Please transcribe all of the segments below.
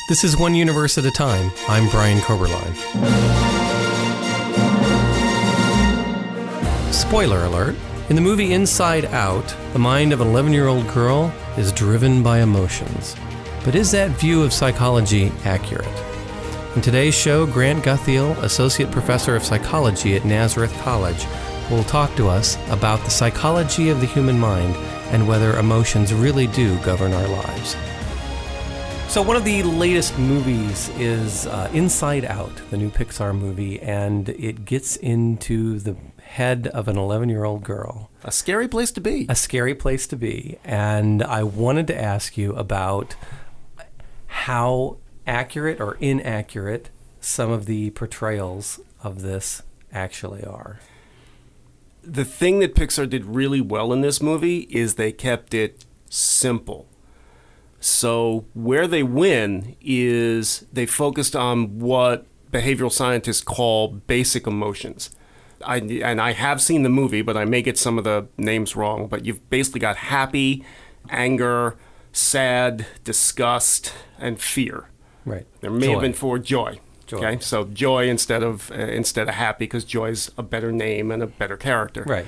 This is One Universe at a Time. I'm Brian Koberlein. Spoiler alert. In the movie Inside Out, the mind of an 11-year-old girl is driven by emotions. But is that view of psychology accurate? In today's show, Grant Gothel, Associate Professor of Psychology at Nazareth College, will talk to us about the psychology of the human mind and whether emotions really do govern our lives. So one of the latest movies is Inside Out, the new Pixar movie, and it gets into the head of an 11-year-old girl. A scary place to be. A scary place to be. And I wanted to ask you about how accurate or inaccurate some of the portrayals of this actually are. The thing that Pixar did really well in this movie is they kept it simple. So where they win is they focused on what behavioral scientists call basic emotions. I have seen the movie, but I may get some of the names wrong. But you've basically got happy, anger, sad, disgust, and fear. Right. There may have been four joy. Joy. Okay, so joy instead of happy, because joy is a better name and a better character. Right.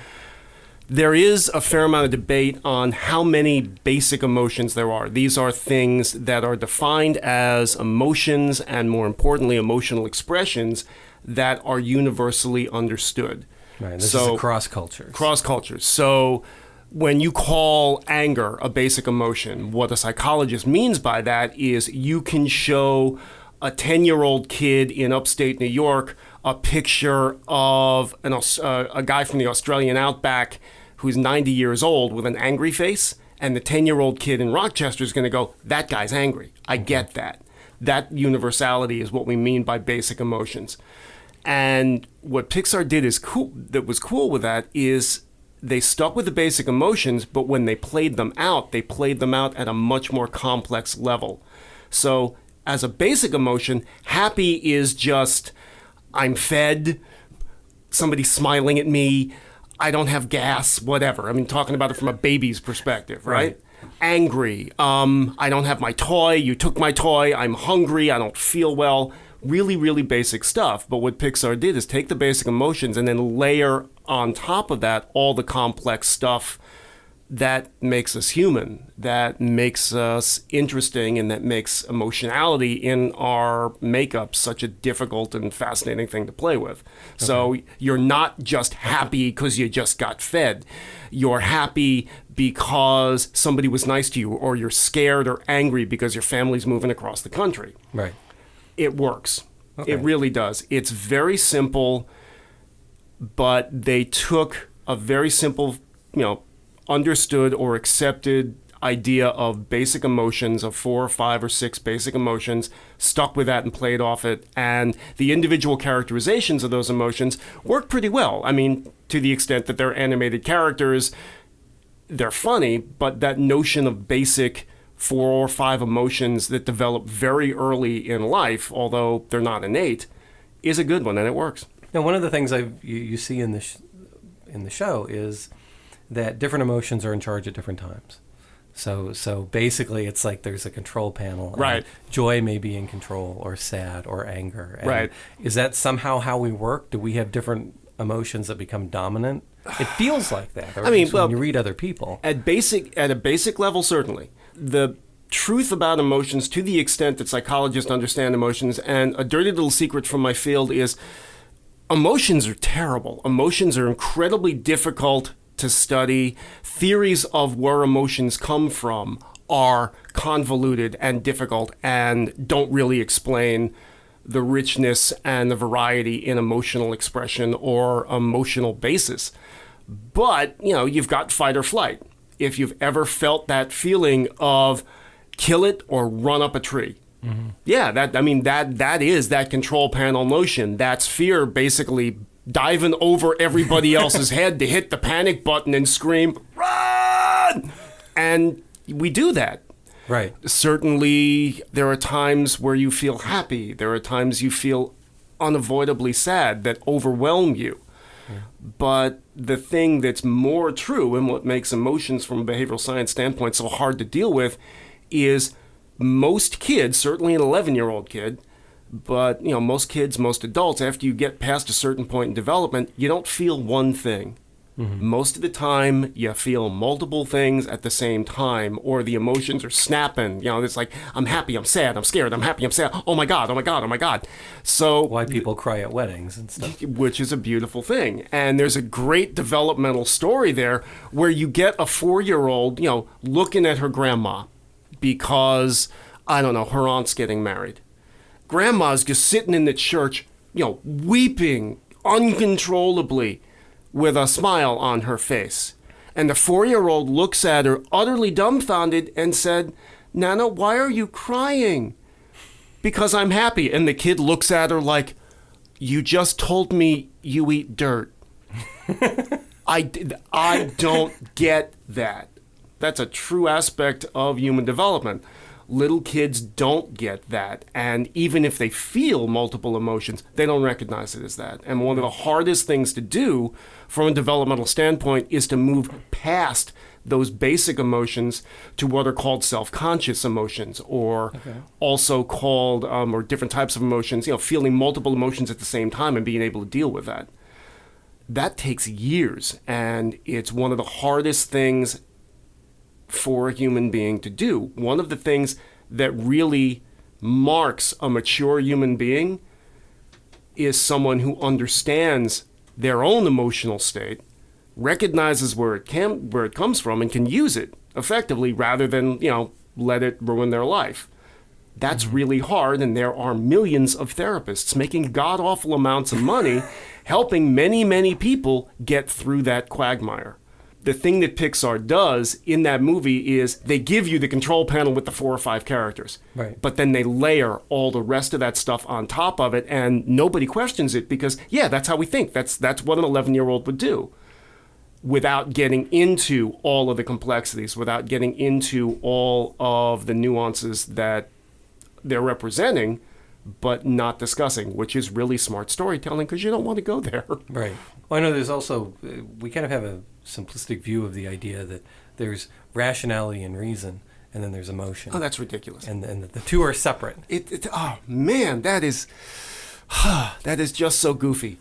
There is a fair amount of debate on how many basic emotions there are. These are things that are defined as emotions and, more importantly, emotional expressions that are universally understood. Right. This is across cultures. Cross cultures. So when you call anger a basic emotion, what a psychologist means by that is you can show a 10-year-old kid in upstate New York a picture of a guy from the Australian outback who's 90 years old with an angry face, and the 10-year-old kid in Rochester is going to go, that guy's angry. I get that. That universality is what we mean by basic emotions. And what Pixar did that was cool with that is they stuck with the basic emotions, but when they played them out at a much more complex level. So as a basic emotion, happy is just, I'm fed, somebody's smiling at me, I don't have gas, whatever. I mean, talking about it from a baby's perspective, right? Angry, I don't have my toy, you took my toy, I'm hungry, I don't feel well. Really, really basic stuff. But what Pixar did is take the basic emotions and then layer on top of that all the complex stuff that makes us human, that makes us interesting, and that makes emotionality in our makeup such a difficult and fascinating thing to play with. Okay. So you're not just happy because you just got fed. You're happy because somebody was nice to you, or you're scared or angry because your family's moving across the country. Right. It works. Okay. It really does. It's very simple, but they took a very simple, understood or accepted idea of basic emotions, of 4 or 5 or 6 basic emotions, stuck with that and played off it, and the individual characterizations of those emotions work pretty well. I mean, to the extent that they're animated characters, they're funny, but that notion of basic 4 or 5 emotions that develop very early in life, although they're not innate, is a good one, and it works. Now, one of the things you see in the show is that different emotions are in charge at different times. So basically, it's like there's a control panel. Right. Joy may be in control, or sad, or anger. And right. Is that somehow how we work? Do we have different emotions that become dominant? It feels like that. I mean, when you read other people. At a basic level, certainly. The truth about emotions, to the extent that psychologists understand emotions, and a dirty little secret from my field is emotions are terrible. Emotions are incredibly difficult to study. Theories of where emotions come from are convoluted and difficult and don't really explain the richness and the variety in emotional expression or emotional basis. But, you've got fight or flight. If you've ever felt that feeling of kill it or run up a tree. Mm-hmm. Yeah, that is that control panel notion. That's fear basically diving over everybody else's head to hit the panic button and scream, run! And we do that. Right. Certainly, there are times where you feel happy. There are times you feel unavoidably sad that overwhelm you. Yeah. But the thing that's more true, and what makes emotions from a behavioral science standpoint so hard to deal with, is most kids, certainly an 11-year-old kid, but most kids, most adults, after you get past a certain point in development, you don't feel one thing. Most of the time, you feel multiple things at the same time, or the emotions are snapping. It's like, I'm happy, I'm sad, I'm scared, I'm happy, I'm sad. Oh my God, oh my God, oh my God. So why people cry at weddings and stuff. Which is a beautiful thing. And there's a great developmental story there where you get a 4-year-old, looking at her grandma because, I don't know, her aunt's getting married. Grandma's just sitting in the church, weeping uncontrollably, with a smile on her face. And the 4-year-old looks at her, utterly dumbfounded, and said, "Nana, why are you crying?" "Because I'm happy." And the kid looks at her like, "You just told me you eat dirt." I don't get that. That's a true aspect of human development. Little kids don't get that. And even if they feel multiple emotions, they don't recognize it as that. And one of the hardest things to do from a developmental standpoint is to move past those basic emotions to what are called self-conscious emotions, or also called, or different types of emotions, feeling multiple emotions at the same time and being able to deal with that. That takes years, and it's one of the hardest things for a human being to do. One of the things that really marks a mature human being is someone who understands their own emotional state, recognizes where it comes from, and can use it effectively rather than, let it ruin their life. That's really hard, and there are millions of therapists making god-awful amounts of money helping many, many people get through that quagmire. The thing that Pixar does in that movie is they give you the control panel with the 4 or 5 characters. Right. But then they layer all the rest of that stuff on top of it, and nobody questions it because, that's how we think. That's what an 11-year-old would do, without getting into all of the complexities, without getting into all of the nuances that they're representing, but not discussing, which is really smart storytelling because you don't want to go there. Right. Well, I know there's also, we kind of have a simplistic view of the idea that there's rationality and reason, and then there's emotion. Oh, that's ridiculous. And the two are separate. Oh, man, that is just so goofy.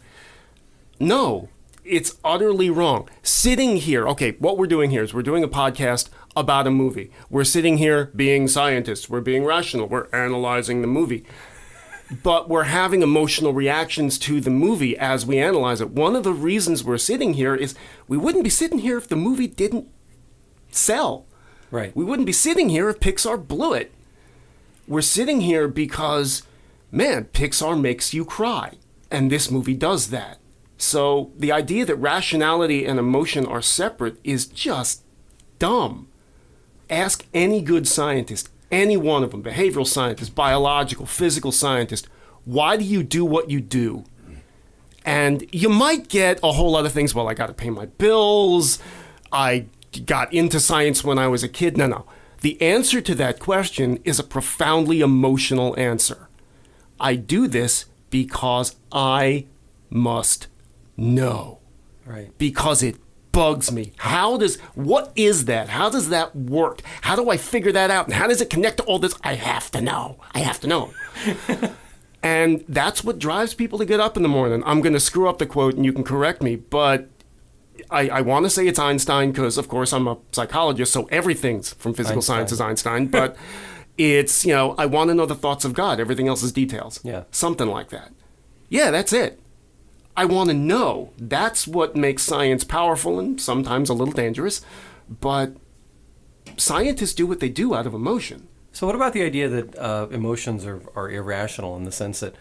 No, it's utterly wrong. Sitting here, okay, what we're doing here is we're doing a podcast about a movie. We're sitting here being scientists. We're being rational. We're analyzing the movie. But we're having emotional reactions to the movie as we analyze it. One of the reasons we're sitting here is we wouldn't be sitting here if the movie didn't sell. Right. We wouldn't be sitting here if Pixar blew it. We're sitting here because, man, Pixar makes you cry. And this movie does that. So the idea that rationality and emotion are separate is just dumb. Ask any good scientist, any one of them, behavioral scientist, biological, physical scientist, why do you do what you do? And you might get a whole lot of things. Well, I got to pay my bills. I got into science when I was a kid. No. The answer to that question is a profoundly emotional answer. I do this because I must know. Right. Because it bugs me. What is that? How does that work? How do I figure that out? And how does it connect to all this? I have to know. And that's what drives people to get up in the morning. I'm going to screw up the quote and you can correct me, but I want to say it's Einstein because, of course, I'm a psychologist, so everything's from physical science is Einstein, but it's, I want to know the thoughts of God. Everything else is details. Yeah. Something like that. Yeah, that's it. I want to know. That's what makes science powerful and sometimes a little dangerous. But scientists do what they do out of emotion. So what about the idea that emotions are irrational in the sense that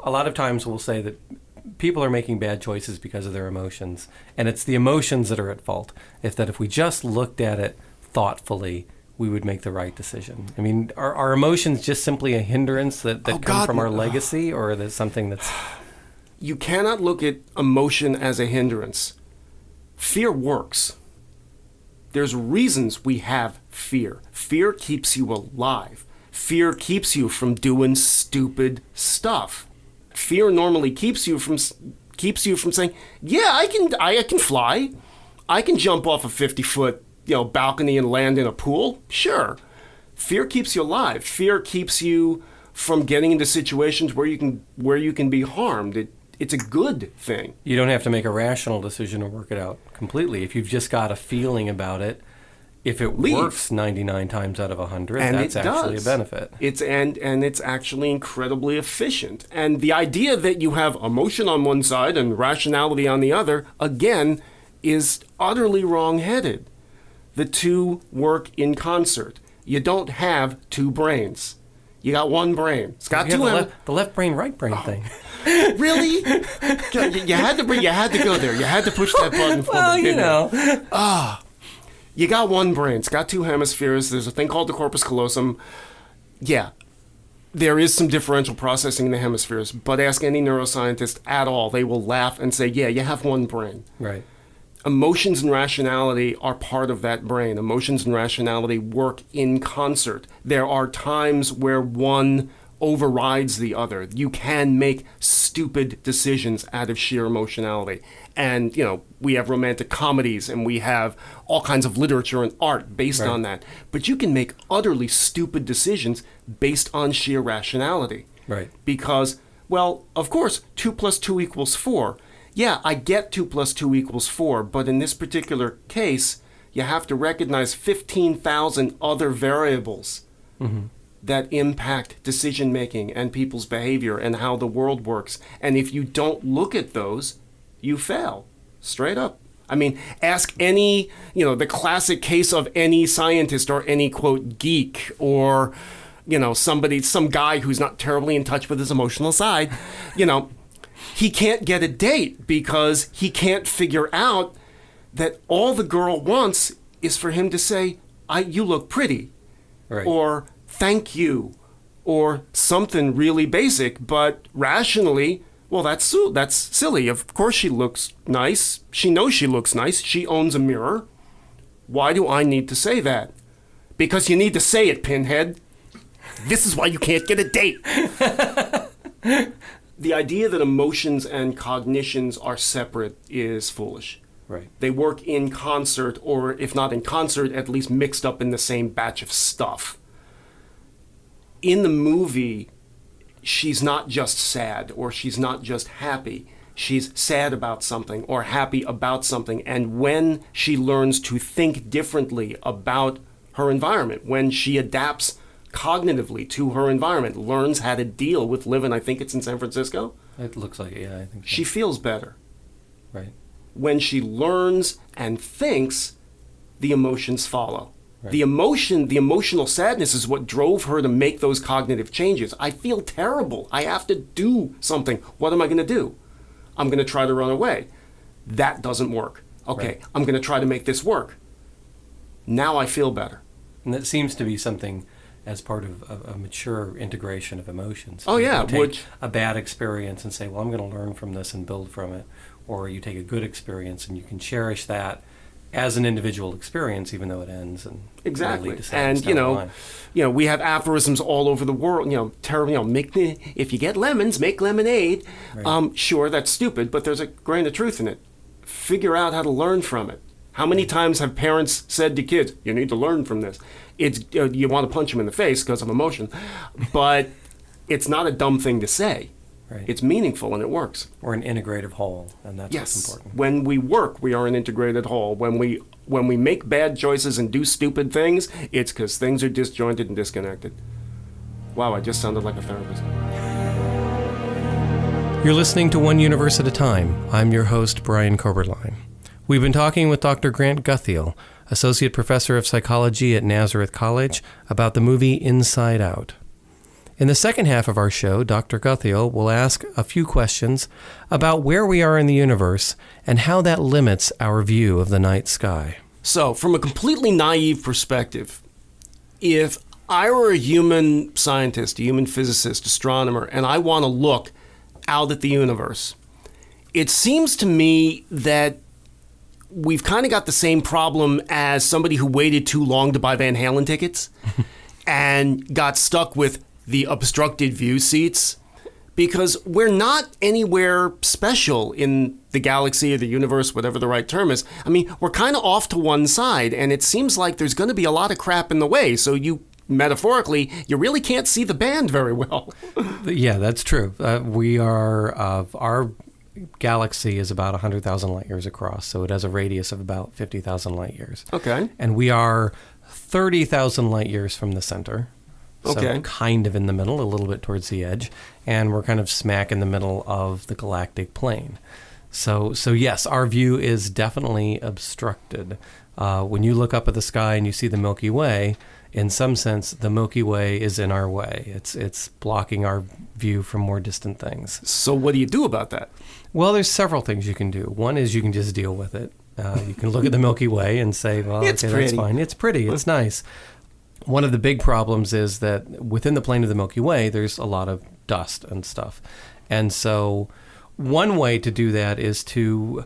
a lot of times we'll say that people are making bad choices because of their emotions, and it's the emotions that are at fault. If we just looked at it thoughtfully, we would make the right decision. I mean, are emotions just simply a hindrance that come from our legacy, or is it something that's... You cannot look at emotion as a hindrance. Fear works. There's reasons we have fear. Fear keeps you alive. Fear keeps you from doing stupid stuff. Fear normally keeps you from saying, "Yeah, I can fly. I can jump off a 50-foot balcony and land in a pool." Sure. fear keeps you alive. Fear keeps you from getting into situations where you can be harmed. It's a good thing. You don't have to make a rational decision to work it out completely. If you've just got a feeling about it, if it works 99 times out of 100, and that's actually a benefit. And it's actually incredibly efficient. And the idea that you have emotion on one side and rationality on the other, again, is utterly wrong-headed. The two work in concert. You don't have two brains. You got one brain. It's got two. The left brain, right brain thing. Really? You had to go there. You had to push that button for me. Well, you know. You got one brain. It's got two hemispheres. There's a thing called the Corpus Callosum. Yeah, there is some differential processing in the hemispheres, but ask any neuroscientist at all. They will laugh and say, yeah, you have one brain. Right. Emotions and rationality are part of that brain. Emotions and rationality work in concert. There are times where one overrides the other. You can make stupid decisions out of sheer emotionality. And, we have romantic comedies and we have all kinds of literature and art based on that. But you can make utterly stupid decisions based on sheer rationality. Right. Because, well, of course, 2 + 2 = 4. Yeah, I get 2 + 2 = 4, but in this particular case, you have to recognize 15,000 other variables that impact decision-making and people's behavior and how the world works. And if you don't look at those, you fail, straight up. I mean, ask any, the classic case of any scientist or any, quote, geek or, some guy who's not terribly in touch with his emotional side, he can't get a date because he can't figure out that all the girl wants is for him to say, you look pretty, or thank you, or something really basic, but rationally, well, that's silly. Of course she looks nice. She knows she looks nice. She owns a mirror. Why do I need to say that? Because you need to say it, Pinhead. This is why you can't get a date. The idea that emotions and cognitions are separate is foolish. Right. They work in concert, or if not in concert, at least mixed up in the same batch of stuff. In the movie, she's not just sad, or she's not just happy. She's sad about something or happy about something. And when she learns to think differently about her environment, when she adapts cognitively to her environment, learns how to deal with living, I think it's in San Francisco. It looks like it, yeah, I think so. She feels better. Right. When she learns and thinks, the emotions follow. Right. The emotional sadness is what drove her to make those cognitive changes. I feel terrible. I have to do something. What am I going to do? I'm going to try to run away. That doesn't work. Okay, right. I'm going to try to make this work. Now I feel better. And that seems to be something as part of a mature integration of emotions. Oh, yeah. You take a bad experience and say, well, I'm going to learn from this and build from it. Or you take a good experience and you can cherish that as an individual experience, even though it ends and exactly. And we have aphorisms all over the world. If you get lemons, make lemonade. Right. Sure, that's stupid, but there's a grain of truth in it. Figure out how to learn from it. How many times have parents said to kids, "You need to learn from this"? It's you want to punch them in the face because of emotion, but it's not a dumb thing to say. Right. It's meaningful and it works. We're an integrative whole, and that's what's important. When we work, we are an integrated whole. When we make bad choices and do stupid things, it's because things are disjointed and disconnected. Wow, I just sounded like a therapist. You're listening to One Universe at a Time. I'm your host, Brian Koberlein. We've been talking with Dr. Grant Gothel, Associate Professor of Psychology at Nazareth College, about the movie Inside Out. In the second half of our show, Dr. Gutheil will ask a few questions about where we are in the universe and how that limits our view of the night sky. So, from a completely naive perspective, if I were a human scientist, a human physicist, astronomer, and I want to look out at the universe, it seems to me that we've kind of got the same problem as somebody who waited too long to buy Van Halen tickets and got stuck with the obstructed view seats, because we're not anywhere special in the galaxy or the universe, whatever the right term is. I mean, we're kind of off to one side, and it seems like there's going to be a lot of crap in the way, so you metaphorically, you really can't see the band very well. Yeah, that's true. Our galaxy is about 100,000 light years across, so it has a radius of about 50,000 light years. Okay. And we are 30,000 light years from the center. So Okay. kind of in the middle, a little bit towards the edge, and we're kind of smack in the middle of the galactic plane. So yes, our view is definitely obstructed. When you look up at the sky and you see the Milky Way, in some sense, the Milky Way is in our way. It's blocking our view from more distant things. So what do you do about that? Well, there's several things you can do. One is you can just deal with it. You can look at the Milky Way and say, well, It's okay, pretty. that's fine. It's pretty. It's nice. One of the big problems is that within the plane of the Milky Way, there's a lot of dust and stuff. And so one way to do that is to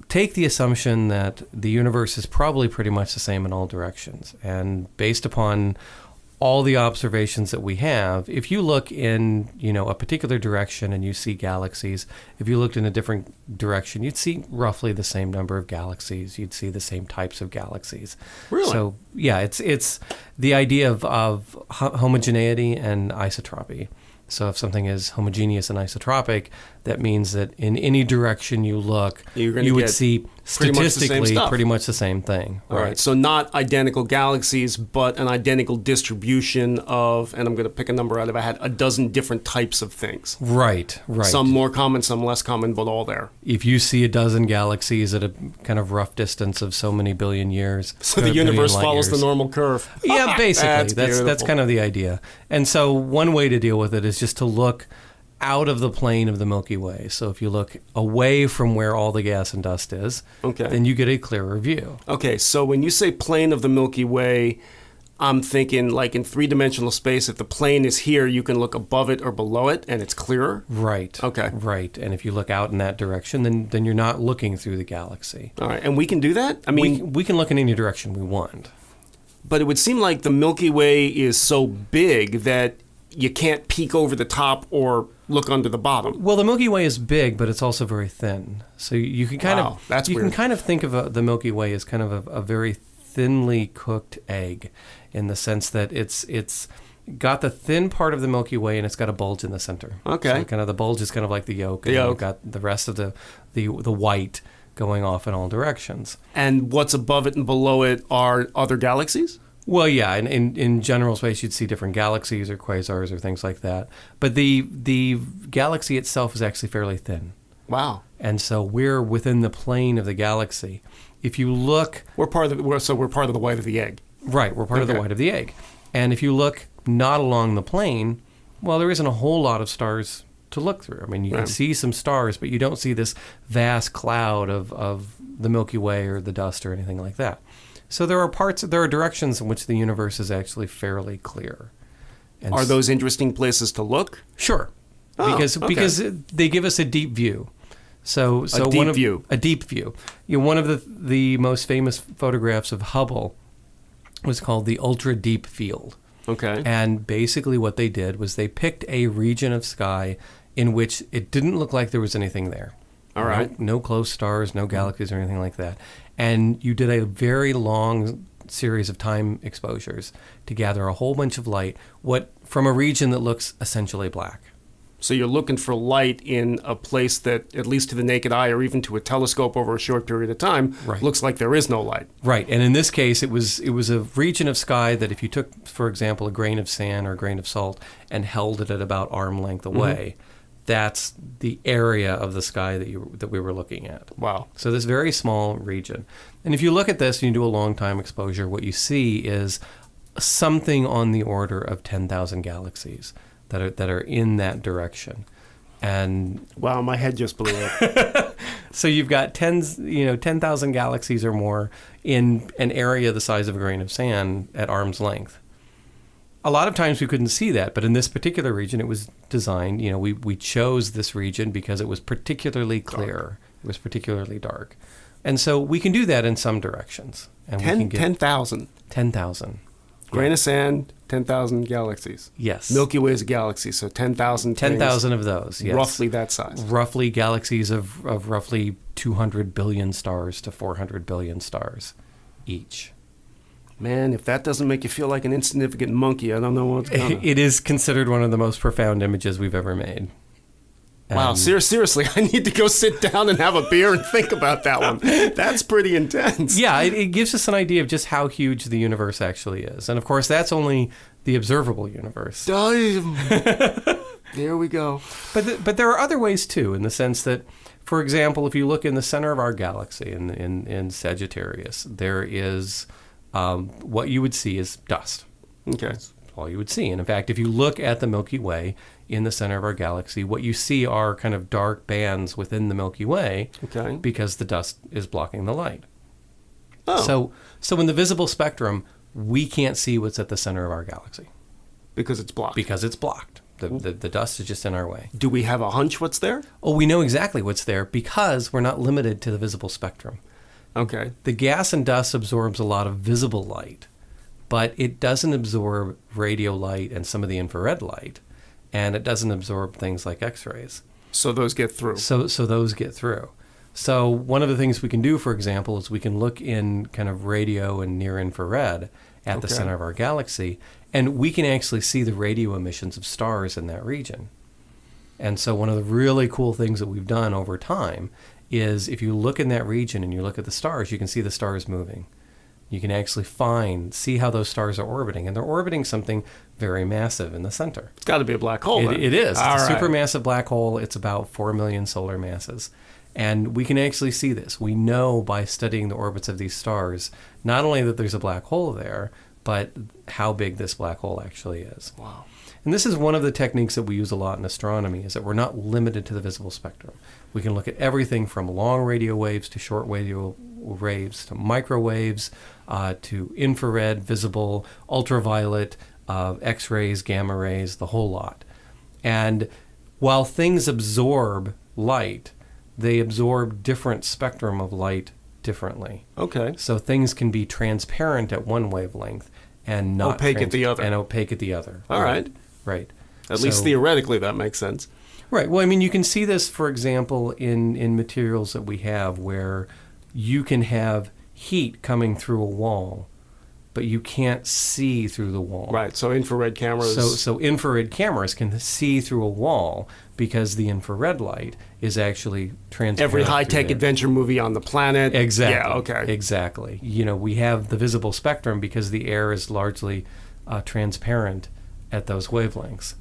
take the assumption that the universe is probably pretty much the same in all directions. And based upon all the observations that we have, if you look in, a particular direction and you see galaxies, if you looked in a different direction, you'd see roughly the same number of galaxies. You'd see the same types of galaxies. Really? So, yeah, it's the idea of homogeneity and isotropy. So if something is homogeneous and isotropic, that means that in any direction you look, you would see statistically pretty much the same thing. All right. So not identical galaxies, but an identical distribution of, and I'm going to pick a number out of my head, a dozen different types of things. Right. Some more common, some less common, but all there. If you see a dozen galaxies at a kind of rough distance of so many billion years, So the universe follows the normal curve. Yeah, basically. That's That's kind of the idea. And so one way to deal with it is just to look out of the plane of the Milky Way. So if you look away from where all the gas and dust is, then you get a clearer view. Okay, so when you say plane of the Milky Way, I'm thinking like in three-dimensional space, if the plane is here, you can look above it or below it, and it's clearer? Right. Okay. Right. And if you look out in that direction, then you're not looking through the galaxy. All right, and we can do that? I mean, we can look in any direction we want. But it would seem like the Milky Way is so big that you can't peek over the top or look under the bottom. Well, the Milky Way is big, but it's also very thin. So you can kind can kind of think of the Milky Way as kind of a very thinly cooked egg, in the sense that it's got the thin part of the Milky Way and it's got a bulge in the center. Okay. So kind of the bulge is kind of like the yolk. The yolk. You've got the rest of the white going off in all directions. And what's above it and below it are other galaxies? Well, yeah, in general space, you'd see different galaxies or quasars or things like that. But the galaxy itself is actually fairly thin. Wow. And so we're within the plane of the galaxy. If you look... We're part of the white of the egg. Right, we're part of the white of the egg. And if you look not along the plane, well, there isn't a whole lot of stars to look through. I mean, you can see some stars, but you don't see this vast cloud of the Milky Way or the dust or anything like that. So there are directions in which the universe is actually fairly clear. And are those interesting places to look? Sure, because they give us a deep view. So a deep view. One of the most famous photographs of Hubble was called the Ultra Deep Field. Okay. And basically what they did was they picked a region of sky in which it didn't look like there was anything there. All right. No close stars, no galaxies or anything like that. And you did a very long series of time exposures to gather a whole bunch of light from a region that looks essentially black. So you're looking for light in a place that, at least to the naked eye or even to a telescope over a short period of time, looks like there is no light. Right. And in this case, it was a region of sky that if you took, for example, a grain of sand or a grain of salt and held it at about arm length away, that's the area of the sky that we were looking at. Wow. So this very small region. And if you look at this and you do a long time exposure, what you see is something on the order of 10,000 galaxies that are in that direction. And wow, my head just blew up. So you've got 10,000 galaxies or more in an area the size of a grain of sand at arm's length. A lot of times we couldn't see that, but in this particular region, it was designed, we chose this region because it was particularly clear. It was particularly dark. And so we can do that in some directions. And 10,000. 10,000. Grain of sand, 10,000 galaxies. Yes. Milky Way is a galaxy, so 10,000 10,000 of those, yes. Roughly that size. Roughly galaxies of roughly 200 billion stars to 400 billion stars each. Man, if that doesn't make you feel like an insignificant monkey, I don't know what's going on. It is considered one of the most profound images we've ever made. Wow, seriously, I need to go sit down and have a beer and think about that one. That's pretty intense. Yeah, it gives us an idea of just how huge the universe actually is. And of course, that's only the observable universe. There we go. But there are other ways too, in the sense that, for example, if you look in the center of our galaxy, in Sagittarius, there is what you would see is dust. Okay. That's all you would see. And in fact, if you look at the Milky Way in the center of our galaxy, what you see are kind of dark bands within the Milky Way, Okay. because the dust is blocking the light. Oh. So in the visible spectrum, we can't see what's at the center of our galaxy. Because it's blocked. Because it's blocked. The dust is just in our way. Do we have a hunch what's there? Oh, we know exactly what's there because we're not limited to the visible spectrum. Okay. The gas and dust absorbs a lot of visible light, but it doesn't absorb radio light and some of the infrared light, and it doesn't absorb things like X-rays. So those get through. So those get through. So one of the things we can do, for example, is we can look in kind of radio and near infrared at the center of our galaxy, and we can actually see the radio emissions of stars in that region. And so one of the really cool things that we've done over time is if you look in that region and you look at the stars, you can see the stars moving. You can actually see how those stars are orbiting, and they're orbiting something very massive in the center. It's got to be a black hole. It is. It's All a right. supermassive black hole. It's about 4 million solar masses. And we can actually see this. We know by studying the orbits of these stars, not only that there's a black hole there, but how big this black hole actually is. Wow. And this is one of the techniques that we use a lot in astronomy, is that we're not limited to the visible spectrum. We can look at everything from long radio waves to short radio waves to microwaves to infrared, visible, ultraviolet, X-rays, gamma rays, the whole lot. And while things absorb light, they absorb different spectrum of light differently. Okay. So things can be transparent at one wavelength and not Opaque at the other. And opaque at the other. All right. Right. At least theoretically, that makes sense. Right. Well, I mean, you can see this, for example, in materials that we have where you can have heat coming through a wall, but you can't see through the wall. Right. So infrared cameras. So infrared cameras can see through a wall because the infrared light is actually transparent. Every through high-tech there. adventure movie on the planet. Exactly. Yeah, okay. Exactly. You know, we have the visible spectrum because the air is largely transparent at those wavelengths.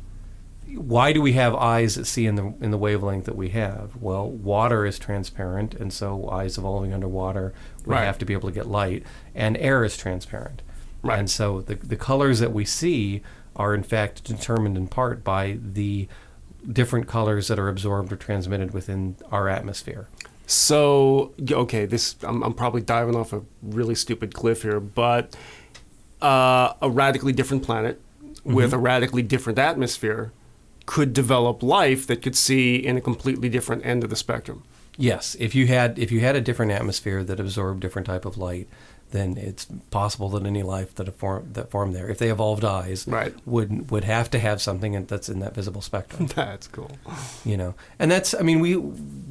Why do we have eyes that see in the wavelength that we have? Well, water is transparent, and so eyes evolving underwater would have to be able to get light, and air is transparent. Right. And so the colors that we see are in fact determined in part by the different colors that are absorbed or transmitted within our atmosphere. So, okay, I'm probably diving off a really stupid cliff here, but a radically different planet with a radically different atmosphere could develop life that could see in a completely different end of the spectrum. Yes, if you had a different atmosphere that absorbed different type of light, then it's possible that any life that formed there, if they evolved eyes, would have to have something that's in that visible spectrum. That's cool. You know, and that's, I mean,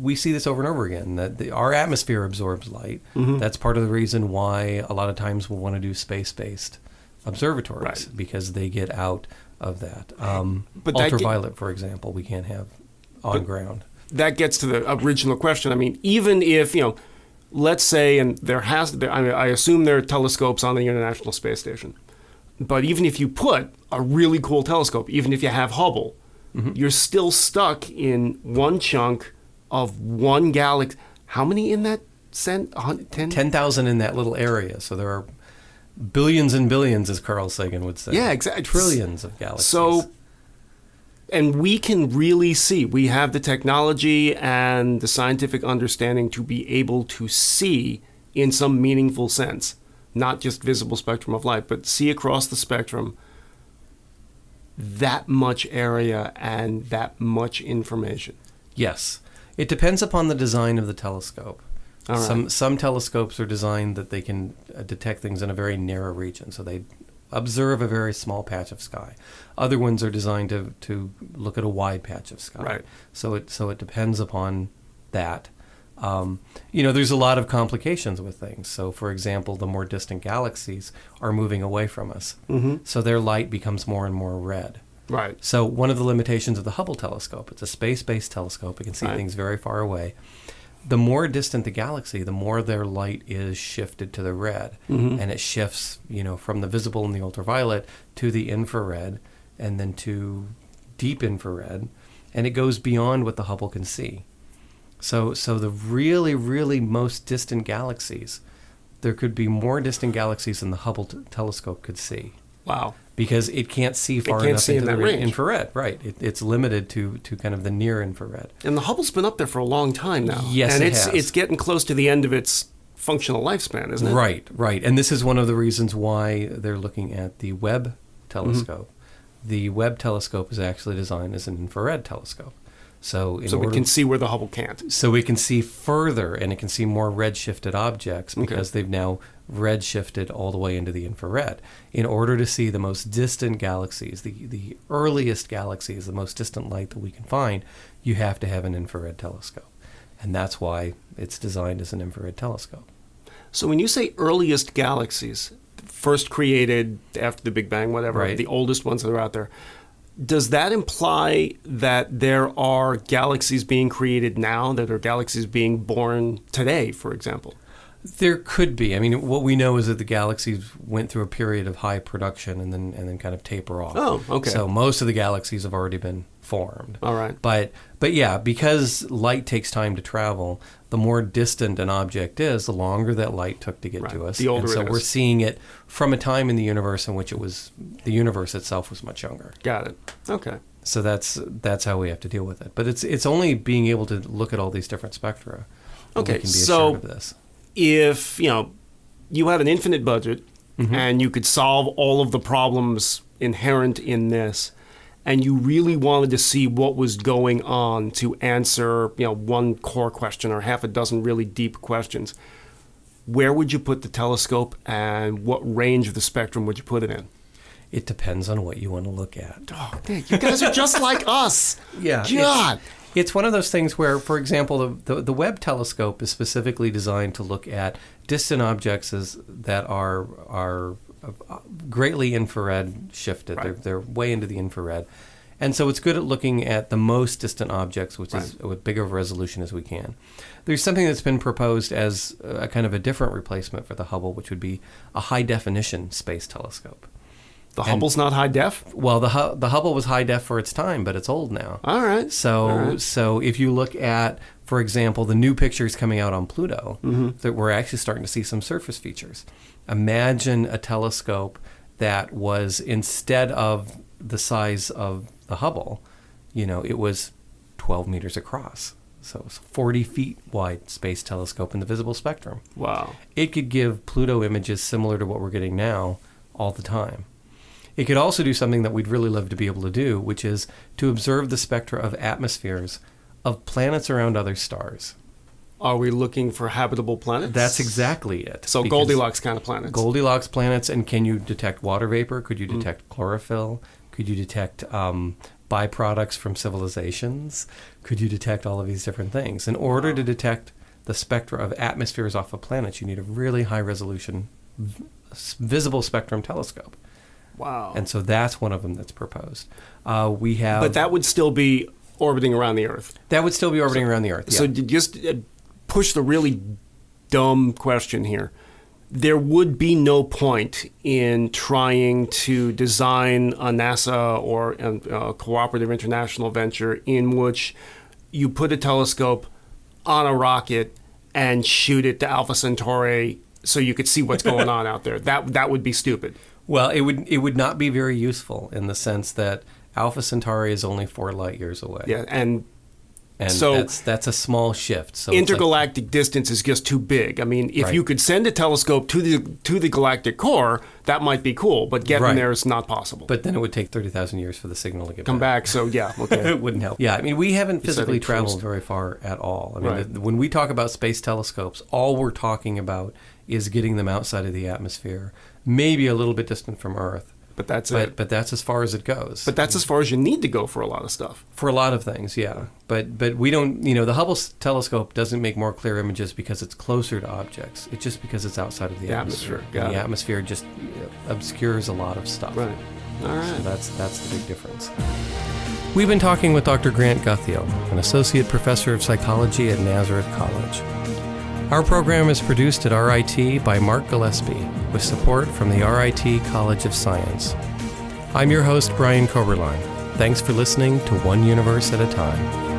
we see this over and over again, that our atmosphere absorbs light. That's part of the reason why a lot of times we'll want to do space-based observatories, because they get out of that. But ultraviolet, for example, we can't have on ground. That gets to the original question. I mean, even if, let's say, and I assume there are telescopes on the International Space Station, but even if you put a really cool telescope, even if you have Hubble, you're still stuck in one chunk of one galaxy. How many in that? 10,000 in that little area. So there are billions and billions, as Carl Sagan would say. Yeah, exactly. Trillions of galaxies. So, and we can really see, we have the technology and the scientific understanding to be able to see in some meaningful sense, not just visible spectrum of light, but see across the spectrum that much area and that much information. Yes. It depends upon the design of the telescope. All right. Some telescopes are designed that they can detect things in a very narrow region, so they observe a very small patch of sky. Other ones are designed to look at a wide patch of sky. Right. So it depends upon that. There's a lot of complications with things. So, for example, the more distant galaxies are moving away from us. So their light becomes more and more red. Right. So one of the limitations of the Hubble telescope, it's a space-based telescope. It can see things very far away. The more distant the galaxy, the more their light is shifted to the red. And it shifts, from the visible and the ultraviolet to the infrared and then to deep infrared. And it goes beyond what the Hubble can see. So the really, really most distant galaxies, there could be more distant galaxies than the Hubble telescope could see. Wow. Because it can't see far enough into the infrared. Right. It's limited to kind of the near infrared. And the Hubble's been up there for a long time now. Yes, and it has. It's getting close to the end of its functional lifespan, isn't it? Right. And this is one of the reasons why they're looking at the Webb telescope. The Webb telescope is actually designed as an infrared telescope. So we can see where the Hubble can't. So we can see further, and it can see more red-shifted objects because they've now red-shifted all the way into the infrared. In order to see the most distant galaxies, the earliest galaxies, the most distant light that we can find, you have to have an infrared telescope. And that's why it's designed as an infrared telescope. So when you say earliest galaxies, first created after the Big Bang, whatever, the oldest ones that are out there, does that imply that there are galaxies being created now, that are galaxies being born today, for example? There could be. I mean, what we know is that the galaxies went through a period of high production and then kind of taper off. Oh, okay. So most of the galaxies have already been formed. All right. But yeah, because light takes time to travel, the more distant an object is, the longer that light took to get to us. The older and so it is. we're seeing it from a time in the universe in which the universe itself was much younger. Got it. Okay. So that's how we have to deal with it. But it's only being able to look at all these different spectra that we can be assured of this. If you had an infinite budget and you could solve all of the problems inherent in this, and you really wanted to see what was going on to answer one core question or half a dozen really deep questions, where would you put the telescope and what range of the spectrum would you put it in? It depends on what you want to look at. Oh, dang, you guys are just like us. Yeah. God. It's one of those things where, for example, the Webb telescope is specifically designed to look at distant objects that are greatly infrared shifted. Right. They're way into the infrared. And so it's good at looking at the most distant objects, which is with bigger resolution as we can. There's something that's been proposed as a kind of a different replacement for the Hubble, which would be a high-definition space telescope. The Hubble's not high def? Well, the Hubble was high def for its time, but it's old now. All right. So if you look at, for example, the new pictures coming out on Pluto, that we're actually starting to see some surface features. Imagine a telescope that was, instead of the size of the Hubble, it was 12 meters across. So it's a 40 feet wide space telescope in the visible spectrum. Wow. It could give Pluto images similar to what we're getting now all the time. It could also do something that we'd really love to be able to do, which is to observe the spectra of atmospheres of planets around other stars. Are we looking for habitable planets? That's exactly it. So Goldilocks kind of planets. Goldilocks planets, and can you detect water vapor? Could you detect chlorophyll? Could you detect byproducts from civilizations? Could you detect all of these different things? In order to detect the spectra of atmospheres off of planets, you need a really high-resolution visible spectrum telescope. Wow. And so that's one of them that's proposed. We have... But that would still be orbiting around the Earth. That would still be orbiting around the Earth, yeah. So just push the really dumb question here. There would be no point in trying to design a NASA or a cooperative international venture in which you put a telescope on a rocket and shoot it to Alpha Centauri so you could see what's going on out there. That would be stupid. Well, it would not be very useful in the sense that Alpha Centauri is only 4 light years away. Yeah, and so that's a small shift. So intergalactic distance is just too big. I mean, if you could send a telescope to the galactic core, that might be cool, but getting there is not possible. But then it would take 30,000 years for the signal to come back. So yeah, okay. It wouldn't help. Yeah, I mean, we haven't physically traveled very far at all. I mean, when we talk about space telescopes, all we're talking about is getting them outside of the atmosphere, maybe a little bit distant from Earth, But that's it. But that's as far as it goes. But that's as far as you need to go for a lot of stuff. For a lot of things, yeah. But we don't, the Hubble telescope doesn't make more clear images because it's closer to objects. It's just because it's outside of the atmosphere. Got The it. atmosphere just obscures a lot of stuff. Right. All right. So that's the big difference. We've been talking with Dr. Grant Gothel, an associate professor of psychology at Nazareth College. Our program is produced at RIT by Mark Gillespie, with support from the RIT College of Science. I'm your host, Brian Koberlein. Thanks for listening to One Universe at a Time.